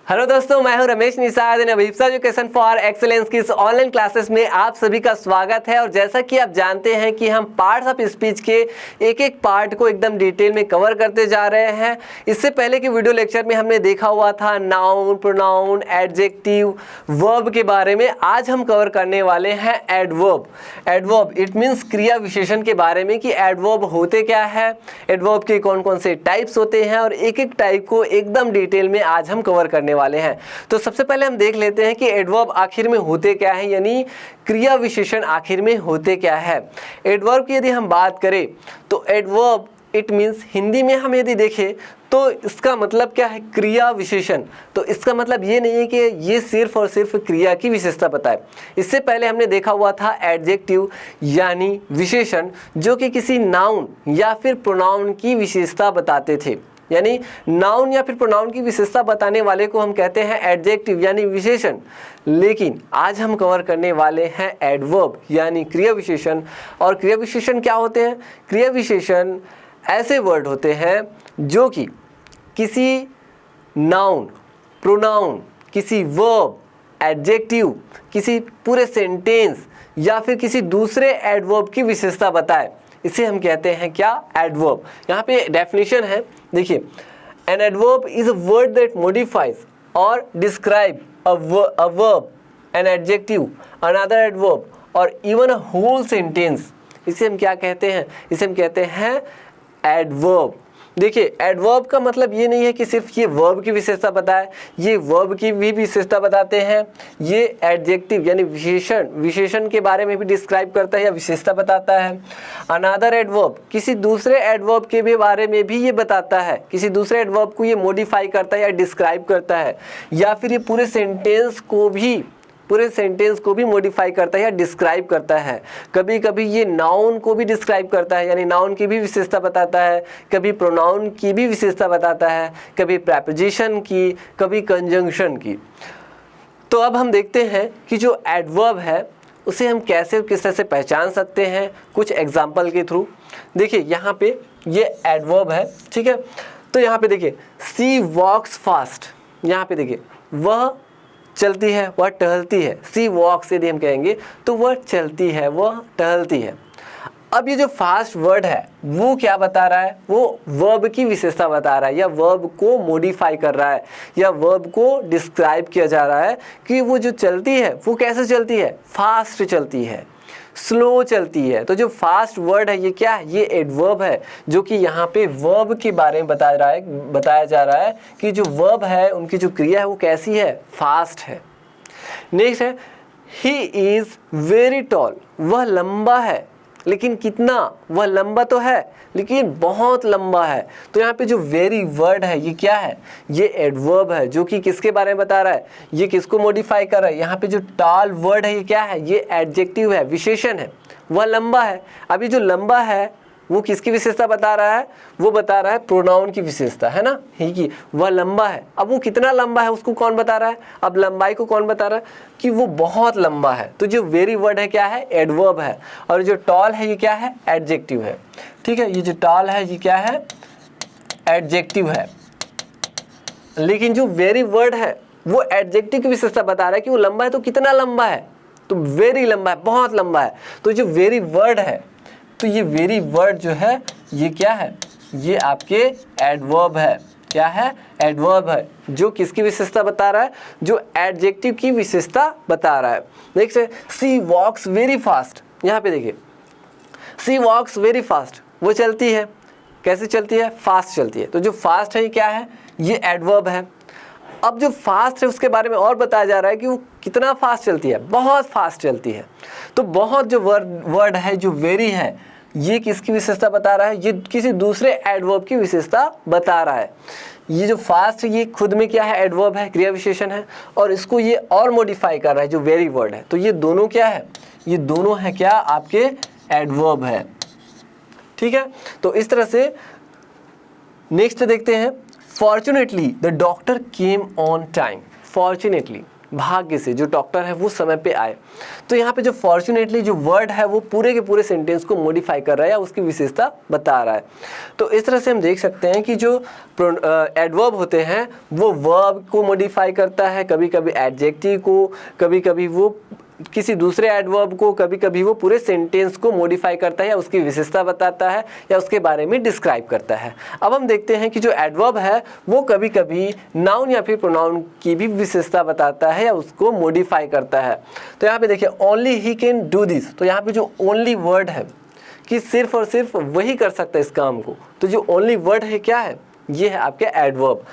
Hello दोस्तों, मैं हूं रमेश निषाद इन अभिप्सा एजुकेशन फॉर एक्सेलेंस की इस ऑनलाइन क्लासेस में आप सभी का स्वागत है। और जैसा कि आप जानते हैं कि हम पार्ट्स ऑफ स्पीच के एक एक पार्ट को एकदम डिटेल में कवर करते जा रहे हैं। इससे पहले के वीडियो लेक्चर में हमने देखा हुआ था नाउन, प्रोनाउन, एडजेक्टिव, वर्ब के बारे में। आज हम कवर करने वाले हैं एडवर्ब। एडवर्ब इट मीन्स क्रिया विशेषण के बारे में कि एडवर्ब होते क्या है, एडवर्ब के कौन कौन से टाइप्स होते हैं और एक एक टाइप को एकदम डिटेल में आज हम कवर करने वाले हैं। तो सबसे पहले हम देख लेते हैं कि एडवर्ब आखिर में होते क्या है, यानी क्रिया विशेषण आखिर में होते क्या है। एडवर्ब की यदि हम बात करें तो एडवर्ब इट मीन्स हिंदी में हम यदि देखें तो इसका मतलब क्या है, क्रिया विशेषण। तो इसका मतलब ये नहीं है कि ये सिर्फ और सिर्फ क्रिया की विशेषता बताए। इससे पहले हमने देखा हुआ था एडजेक्टिव यानी विशेषण, जो कि किसी नाउन या फिर प्रोनाउन की विशेषता बताते थे। यानी नाउन या फिर प्रोनाउन की विशेषता बताने वाले को हम कहते हैं एडजेक्टिव यानी विशेषण। लेकिन आज हम कवर करने वाले हैं एडवर्ब यानी क्रिया विशेषण। और क्रिया विशेषण क्या होते हैं? क्रिया विशेषण ऐसे वर्ड होते हैं जो कि किसी नाउन, प्रोनाउन, किसी वर्ब, एडजेक्टिव, किसी पूरे सेंटेंस या फिर किसी दूसरे एडवर्ब की विशेषता बताए। इसे हम कहते हैं क्या? एडवर्ब। यहाँ पे डेफिनेशन है, देखिए, an adverb is a word that modifies और describe a verb, an adjective, another adverb और इवन अ होल सेंटेंस। इसे हम क्या कहते हैं? इसे हम कहते हैं एडवर्ब। देखिए, एडवर्ब का मतलब ये नहीं है कि सिर्फ ये वर्ब की विशेषता बताए, ये वर्ब की भी विशेषता बताते हैं। ये एडजेक्टिव यानी विशेषण के बारे में भी डिस्क्राइब करता है या विशेषता बताता है। अनदर एडवर्ब किसी दूसरे एडवर्ब के भी बारे में भी ये बताता है, किसी दूसरे एडवर्ब को ये मॉडिफाई करता है या डिस्क्राइब करता है, या फिर ये पूरे सेंटेंस को भी मॉडिफाई करता है या डिस्क्राइब करता है। कभी कभी ये नाउन को भी डिस्क्राइब करता है, यानी नाउन की भी विशेषता बताता है, कभी प्रोनाउन की भी विशेषता बताता है, कभी प्रेपोजिशन की, कभी कंजंक्शन की। तो अब हम देखते हैं कि जो एडवर्ब है उसे हम कैसे किस तरह से पहचान सकते हैं, कुछ एग्जाम्पल के थ्रू। देखिए, यहाँ पे ये एडवर्ब है, ठीक है। तो यहाँ पे देखिए, सी वॉक्स फास्ट। यहाँ पे देखिए, वह चलती है, वह टहलती है। सी वॉक्स यदि हम कहेंगे तो वह चलती है, वह टहलती है। अब ये जो फास्ट वर्ड है वो क्या बता रहा है? वो वर्ब की विशेषता बता रहा है या वर्ब को मॉडिफाई कर रहा है या वर्ब को डिस्क्राइब किया जा रहा है कि वो जो चलती है वो कैसे चलती है? फास्ट चलती है, स्लो चलती है। तो जो फास्ट वर्ड है ये क्या है? ये एडवर्ब है, जो कि यहाँ पे वर्ब के बारे में बताया जा रहा है कि जो वर्ब है उनकी जो क्रिया है वो कैसी है? फास्ट है। नेक्स्ट है, ही इज वेरी टॉल। वह लंबा है, लेकिन कितना? वह लंबा तो है लेकिन बहुत लंबा है। तो यहाँ पे जो वेरी वर्ड है ये क्या है? ये एडवर्ब है, जो कि किसके बारे में बता रहा है? ये किसको मॉडिफाई कर रहा है? यहाँ पे जो टॉल वर्ड है ये क्या है? ये एडजेक्टिव है, विशेषण है। वह लंबा है, अभी जो लंबा है वो किसकी विशेषता बता रहा है? वो बता रहा है प्रोनाउन की विशेषता, है ना, ही की। वह लंबा है, अब वो कितना लंबा है उसको कौन बता रहा है? अब लंबाई को कौन बता रहा है? कि वो बहुत लंबा है। तो जो वेरी वर्ड है क्या है? एडवर्ब है। और जो टॉल है ये क्या है? एडजेक्टिव है, ठीक है। ये जो टॉल है ये क्या है? एडजेक्टिव है। लेकिन जो वेरी वर्ड है वो एडजेक्टिव की विशेषता बता रहा है कि वो लंबा है। तो कितना लंबा है? तो वेरी लंबा है, बहुत लंबा है। तो जो वेरी वर्ड है, तो ये वेरी वर्ड जो है ये क्या है? ये आपके एडवर्ब है। क्या है? एडवर्ब है, जो किसकी विशेषता बता रहा है? जो एडजेक्टिव की विशेषता बता रहा है। नेक्स्ट है, सी वॉक्स वेरी फास्ट। यहाँ पे देखिए, सी वॉक्स वेरी फास्ट, वो चलती है। कैसे चलती है? फास्ट चलती है। तो जो फास्ट है ये क्या है? ये एडवर्ब है। अब जो फास्ट है उसके बारे में और बताया जा रहा है कि वो कितना फास्ट चलती है? बहुत फास्ट चलती है। तो बहुत जो वर्ड है, जो वेरी है, ये किसकी विशेषता बता रहा है? ये किसी दूसरे एडवर्ब की विशेषता बता रहा है। ये जो फास्ट है ये खुद में क्या है? एडवर्ब है, क्रिया विशेषण है। और इसको ये और मॉडिफाई कर रहा है जो वेरी वर्ड है। तो ये दोनों क्या है? ये दोनों है क्या? आपके एडवर्ब है, ठीक है। तो इस तरह से नेक्स्ट देखते हैं, fortunately the doctor came on time. Fortunately, भाग्य से जो डॉक्टर है वो समय पे आए। तो यहाँ पे जो फॉर्चुनेटली जो वर्ड है वो पूरे के पूरे सेंटेंस को मॉडिफाई कर रहा है या उसकी विशेषता बता रहा है। तो इस तरह से हम देख सकते हैं कि जो एडवर्ब होते हैं वो वर्ब को मॉडिफाई करता है, कभी कभी एडजेक्टिव को, कभी कभी वो किसी दूसरे एडवर्ब को, कभी कभी वो पूरे सेंटेंस को मॉडिफाई करता है या उसकी विशेषता बताता है या उसके बारे में डिस्क्राइब करता है। अब हम देखते हैं कि जो एडवर्ब है वो कभी कभी नाउन या फिर प्रोनाउन की भी विशेषता बताता है या उसको मॉडिफाई करता है। तो यहाँ पे देखिए only he can do this, तो यहाँ पे जो ओनली वर्ड है कि सिर्फ और सिर्फ वही कर सकता है इस काम को, तो जो ओनली वर्ड है क्या है, ये है आपके adverb.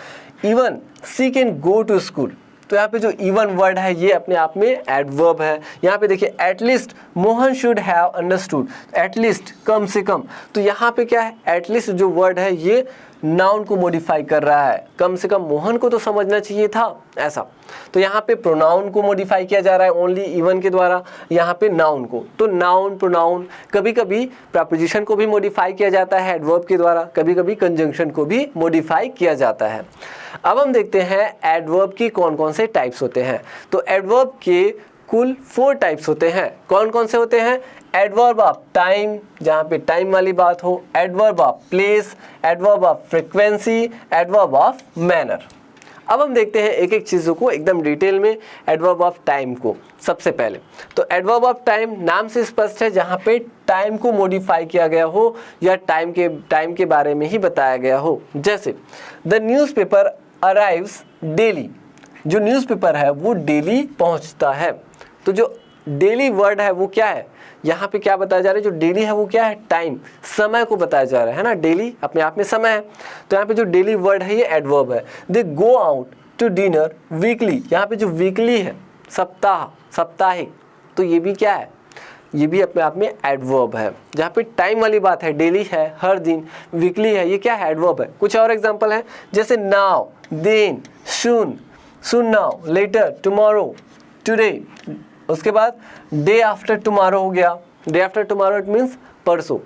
Even she can go to school, तो यहाँ पे जो इवन वर्ड है ये अपने आप में एडवर्ब है। यहाँ पे देखिए at least Mohan should have understood, at least कम से कम, तो यहाँ पे क्या है, एटलीस्ट जो वर्ड है ये नाउन को मॉडिफाई कर रहा है, कम से कम मोहन को तो समझना चाहिए था ऐसा। तो यहाँ पे प्रोनाउन को मॉडिफाई किया जा रहा है ओनली इवन के द्वारा, यहाँ पे नाउन को, तो नाउन प्रोनाउन, कभी कभी प्रपोजिशन को भी मॉडिफाई किया जाता है एडवर्ब के द्वारा, कभी कभी कंजंक्शन को भी मॉडिफाई किया जाता है। अब हम देखते हैं एडवर्ब की कौन कौन से टाइप्स होते हैं। तो एडवर्ब के कुल 4 टाइप्स होते हैं। कौन कौन से होते हैं? एडवर्ब ऑफ टाइम, जहाँ पे टाइम वाली बात हो, adverb of place, adverb of frequency, adverb of manner. अब हम देखते हैं एक एक चीज़ों को एकदम डिटेल में। एडवर्ब ऑफ टाइम को सबसे पहले, तो एडवर्ब ऑफ टाइम नाम से स्पष्ट है जहाँ पे टाइम को मॉडिफाई किया गया हो या टाइम के बारे में ही बताया गया हो। जैसे द न्यूज़पेपर अराइव्स डेली, जो न्यूज़पेपर है वो डेली पहुँचता है। तो जो डेली वर्ड है वो क्या है, यहाँ पे क्या बताया जा रहा है, जो डेली है वो क्या है, टाइम, समय को बताया जा रहा है ना, डेली अपने आप में समय है। तो यहाँ पे जो डेली वर्ड है ये एडवर्ब है। They go out to dinner weekly, यहाँ पे जो वीकली है सप्ताह, साप्ताहिक, तो ये भी क्या है, ये भी अपने आप में एडवर्ब है। जहाँ पे टाइम वाली बात है, डेली है, हर दिन, वीकली है, ये क्या है, एडवर्ब है। कुछ और एग्जांपल है, जैसे नाउ, देन, सून, सून नाउ, लेटर, टुमारो, टुडे, उसके बाद डे आफ्टर टुमारो हो गया, day after tomorrow it means परसों,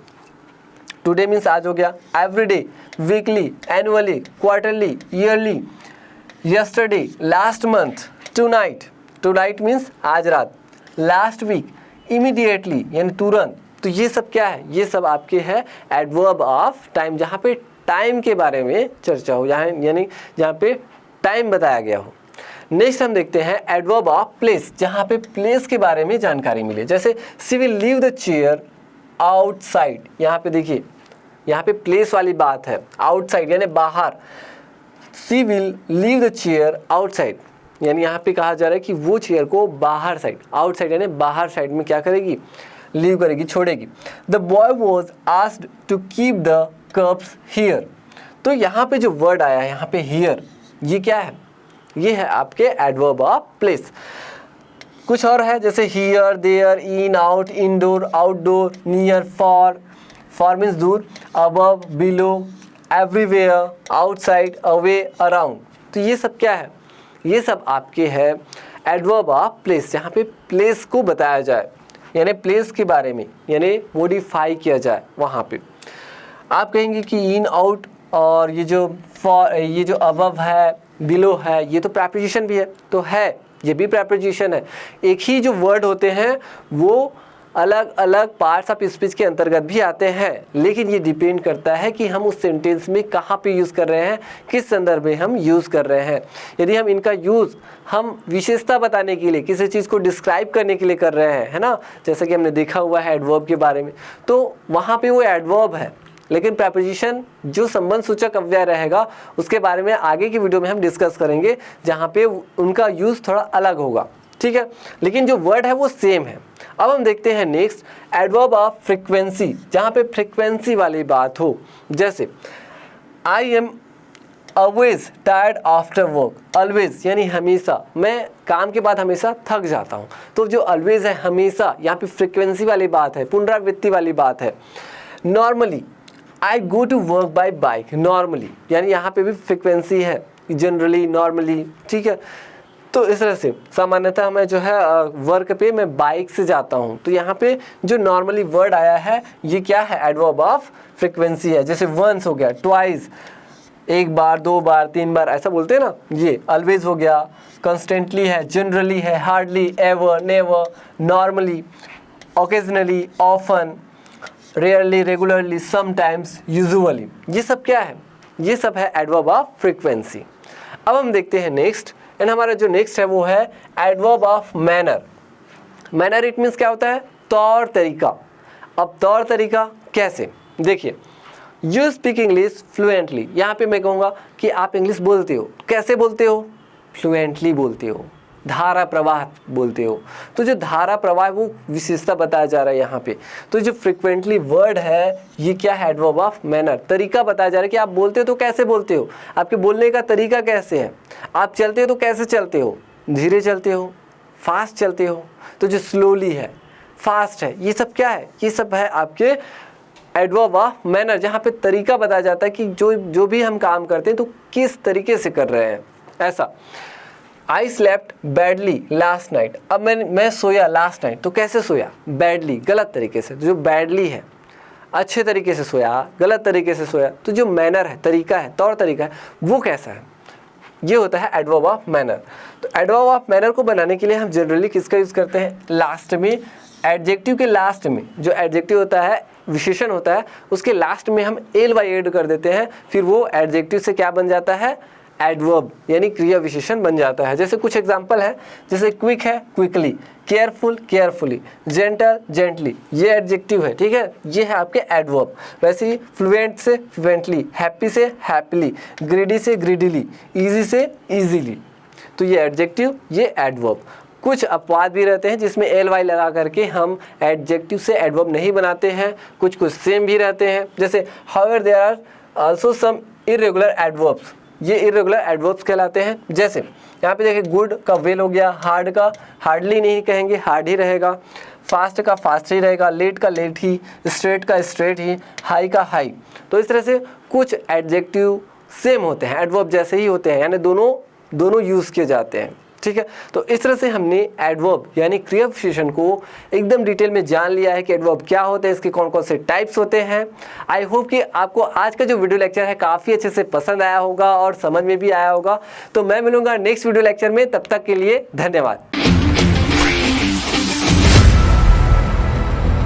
टुडे मीन्स आज हो गया, everyday, weekly, annually, quarterly, yearly, yesterday, last month, tonight, tonight means आज रात, लास्ट वीक, इमीडिएटली यानी तुरंत। तो ये सब क्या है, ये सब आपके है एडवर्ब ऑफ टाइम, जहाँ पे टाइम के बारे में चर्चा हो, यानी जहाँ पे टाइम बताया गया हो। नेक्स्ट हम देखते हैं एडवर्ब ऑफ प्लेस, जहाँ पे प्लेस के बारे में जानकारी मिले। जैसे she will leave the chair outside, यहाँ पे देखिए यहाँ पे प्लेस वाली बात है, आउटसाइड यानी बाहर, she will leave the chair outside, यानी यहाँ पे कहा जा रहा है कि वो चेयर को बाहर साइड, आउटसाइड यानी बाहर साइड में क्या करेगी, लीव करेगी, छोड़ेगी। The boy was asked to keep the cups here, तो यहाँ पे जो वर्ड आया है यहाँ पे हियर, ये क्या है, ये है आपके एडवर्ब ऑफ प्लेस। कुछ और है, जैसे here, there, in, out, indoor, outdoor, near, far, far means दूर, above, below, everywhere, outside, away, around. तो ये सब क्या है, ये सब आपके है एडवर्ब ऑफ प्लेस, जहाँ पे प्लेस को बताया जाए, यानी प्लेस के बारे में यानी मॉडिफाई किया जाए। वहाँ पे आप कहेंगे कि इन, आउट और ये जो फॉर, ये जो अबव है, बिलो है, ये तो प्रेपोजिशन भी है, तो है ये भी प्रेपोजिशन है। एक ही जो वर्ड होते हैं वो अलग अलग पार्ट्स ऑफ स्पीच के अंतर्गत भी आते हैं, लेकिन ये डिपेंड करता है कि हम उस सेंटेंस में कहाँ पे यूज़ कर रहे हैं, किस संदर्भ में हम यूज़ कर रहे हैं। यदि हम इनका यूज़ हम विशेषता बताने के लिए, किसी चीज़ को डिस्क्राइब करने के लिए कर रहे हैं, है ना, जैसे कि हमने देखा हुआ है एडवर्ब के बारे में, तो वहाँ पे वो एडवर्ब है। लेकिन प्रेपोजिशन जो संबंध सूचक अव्यय रहेगा उसके बारे में आगे की वीडियो में हम डिस्कस करेंगे, जहाँ पे उनका यूज़ थोड़ा अलग होगा, ठीक है, लेकिन जो वर्ड है वो सेम है। अब हम देखते हैं नेक्स्ट एडवर्ब ऑफ फ्रीक्वेंसी, जहाँ पे फ्रीक्वेंसी वाली बात हो। जैसे I am always tired after work, always यानी हमेशा, मैं काम के बाद हमेशा थक जाता हूँ। तो जो ऑलवेज है हमेशा, यहाँ पे फ्रीक्वेंसी वाली बात है, पुनरावृत्ति वाली बात है। Normally I go to work by bike, normally यानी यहाँ पे भी फ्रीक्वेंसी है, जनरली, नॉर्मली, ठीक है। तो इस तरह से सामान्यतः मैं जो है वर्क पे मैं बाइक से जाता हूँ, तो यहाँ पे जो नॉर्मली वर्ड आया है ये क्या है, एडवर्ब ऑफ फ्रीक्वेंसी है। जैसे वंस हो गया, ट्वाइस, एक बार, 2 बार, 3 बार ऐसा बोलते हैं ना, ये ऑलवेज हो गया, कंस्टेंटली है, जनरली है, hardly, ever, never, normally, occasionally, often, rarely, regularly, sometimes, usually. ये सब क्या है? ये सब है एडवर्ब ऑफ फ्रीक्वेंसी। अब हम देखते हैं नेक्स्ट, एंड हमारा जो नेक्स्ट है वो है adverb of manner. Manner it means क्या होता है? तौर तरीका। अब तौर तरीका कैसे? देखिए, यू स्पीक इंग्लिश फ्लुएंटली, यहाँ पे मैं कहूँगा कि आप इंग्लिश बोलते हो। कैसे बोलते हो? फ्लुएंटली बोलते हो, धारा प्रवाह बोलते हो। तो जो धारा प्रवाह वो विशेषता बताया जा रहा है यहाँ पे। तो जो फ्रिक्वेंटली वर्ड है ये क्या है? Adverb of manner. तरीका बताया जा रहा है कि आप बोलते हो तो कैसे बोलते हो, आपके बोलने का तरीका कैसे है, आप चलते हो तो कैसे चलते हो, धीरे चलते हो, फास्ट चलते हो। तो जो स्लोली है, फास्ट है, ये सब क्या है? ये सब है आपके एडवर्ब ऑफ मैनर, जहाँ पे तरीका बताया जाता है कि जो भी हम काम करते हैं तो किस तरीके से कर रहे हैं। ऐसा, I slept badly last night. अब मैं सोया लास्ट नाइट, तो कैसे सोया? बैडली, गलत तरीके से। तो जो बैडली है, अच्छे तरीके से सोया, गलत तरीके से सोया। तो जो मैनर है, तरीका है, तौर तरीका है, वो कैसा है? ये होता है एडवर्ब ऑफ मैनर। तो एडवर्ब ऑफ मैनर को बनाने के लिए हम जनरली किसका यूज़ करते हैं? लास्ट में, एडजेक्टिव के लास्ट में। जो एडजेक्टिव होता है, विशेषण होता है, उसके लास्ट में हम एल वाई ऐड कर देते हैं, फिर वो एडजेक्टिव से क्या बन जाता है? एडवर्ब, यानी क्रिया विशेषण बन जाता है। जैसे कुछ एग्जांपल है, जैसे क्विक है, quickly, careful, carefully, gentle, gently, ये एडजेक्टिव है, ठीक है, ये है आपके एडवर्ब। वैसे ही फ्लुएंट से फ्लुएंटली, हैप्पी से हैप्पीली, ग्रीडी से ग्रीडीली, इजी से इजीली। तो ये एडजेक्टिव, ये एडवर्ब। कुछ अपवाद भी रहते हैं जिसमें एल वाई लगा करके हम एडजेक्टिव से एडवर्ब नहीं बनाते हैं। कुछ सेम भी रहते हैं, जैसे however there are also some irregular adverbs, ये इर्रेगुलर एडवर्ब्स कहलाते हैं। जैसे यहाँ पे देखिए, गुड का वेल हो गया, हार्ड का हार्डली नहीं कहेंगे, हार्ड ही रहेगा, फास्ट का फास्ट ही रहेगा, लेट का लेट ही, स्ट्रेट का स्ट्रेट ही, हाई का हाई। तो इस तरह से कुछ एडजेक्टिव सेम होते हैं, एडवर्ब जैसे ही होते हैं, यानी दोनों यूज़ किए जाते हैं, ठीक है। तो इस तरह से हमने एडवर्ब यानी क्रिया विशेषण को एकदम डिटेल में जान लिया है कि एडवर्ब क्या होते हैं, इसके कौन कौन से टाइप्स होते हैं। आई होप कि आपको आज का जो वीडियो लेक्चर है काफ़ी अच्छे से पसंद आया होगा और समझ में भी आया होगा। तो मैं मिलूंगा नेक्स्ट वीडियो लेक्चर में, तब तक के लिए धन्यवाद।